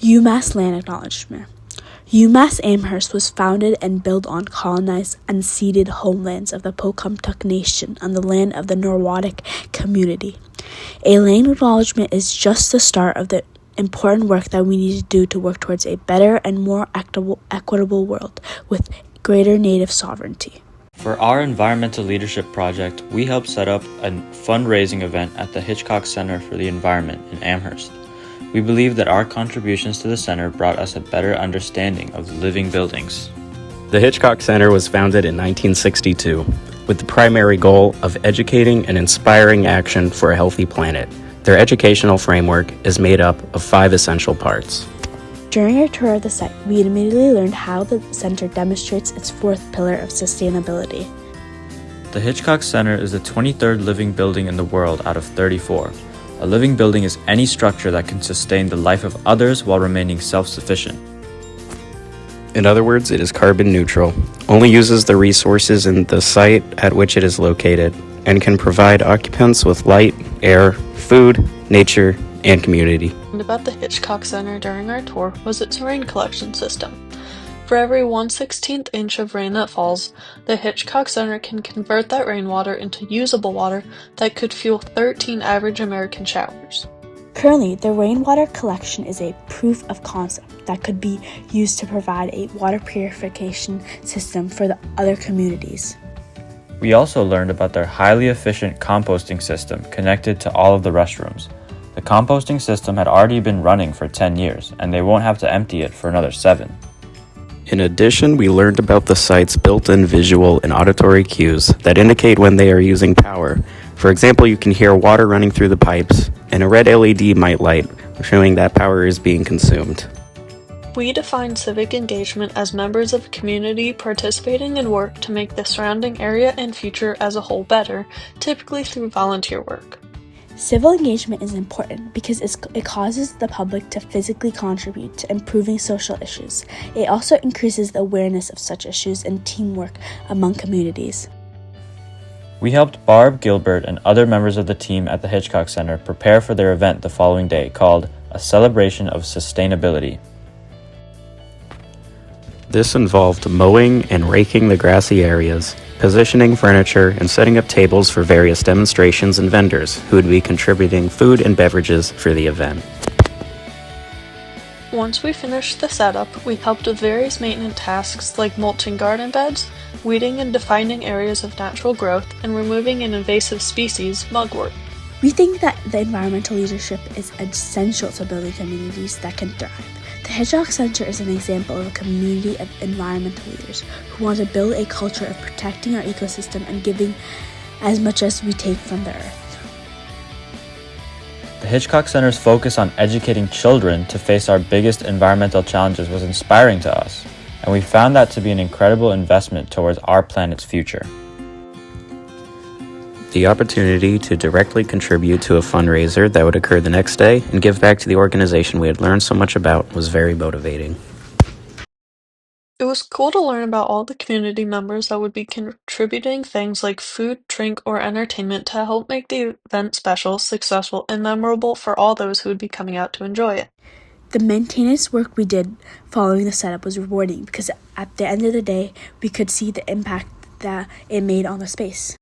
UMass Land Acknowledgement. UMass Amherst was founded and built on colonized, unceded homelands of the Pocumtuck Nation on the land of the Norwottuck community. A land acknowledgement is just the start of the important work that we need to do to work towards a better and more equitable world with greater Native sovereignty. For our environmental leadership project, we helped set up a fundraising event at the Hitchcock Center for the Environment in Amherst. We believe that our contributions to the center brought us a better understanding of living buildings. The Hitchcock Center was founded in 1962 with the primary goal of educating and inspiring action for a healthy planet. Their educational framework is made up of 5 essential parts. During our tour of the site, we immediately learned how the center demonstrates its 4th pillar of sustainability. The Hitchcock Center is the 23rd living building in the world out of 34. A living building is any structure that can sustain the life of others while remaining self-sufficient. In other words, it is carbon neutral, only uses the resources in the site at which it is located, and can provide occupants with light, air, food, nature, and community. About the Hitchcock Center during our tour was its rain collection system. For every 1/16th inch of rain that falls, the Hitchcock Center can convert that rainwater into usable water that could fuel 13 average American showers. Currently, the rainwater collection is a proof of concept that could be used to provide a water purification system for the other communities. We also learned about their highly efficient composting system connected to all of the restrooms. The composting system had already been running for 10 years, and they won't have to empty it for another 7. In addition, we learned about the site's built-in visual and auditory cues that indicate when they are using power. For example, you can hear water running through the pipes, and a red LED might light, showing that power is being consumed. We define civic engagement as members of a community participating in work to make the surrounding area and future as a whole better, typically through volunteer work. Civil engagement is important because it causes the public to physically contribute to improving social issues. It also increases the awareness of such issues and teamwork among communities. We helped Barb Gilbert and other members of the team at the Hitchcock Center prepare for their event the following day called A Celebration of Sustainability. This involved mowing and raking the grassy areas, positioning furniture, and setting up tables for various demonstrations and vendors who would be contributing food and beverages for the event. Once we finished the setup, we helped with various maintenance tasks like mulching garden beds, weeding and defining areas of natural growth, and removing an invasive species, mugwort. We think that the environmental leadership is essential to building communities that can thrive. The Hitchcock Center is an example of a community of environmental leaders who want to build a culture of protecting our ecosystem and giving as much as we take from the earth. The Hitchcock Center's focus on educating children to face our biggest environmental challenges was inspiring to us, and we found that to be an incredible investment towards our planet's future. The opportunity to directly contribute to a fundraiser that would occur the next day and give back to the organization we had learned so much about was very motivating. It was cool to learn about all the community members that would be contributing things like food, drink, or entertainment to help make the event special, successful, and memorable for all those who would be coming out to enjoy it. The maintenance work we did following the setup was rewarding because at the end of the day, we could see the impact that it made on the space.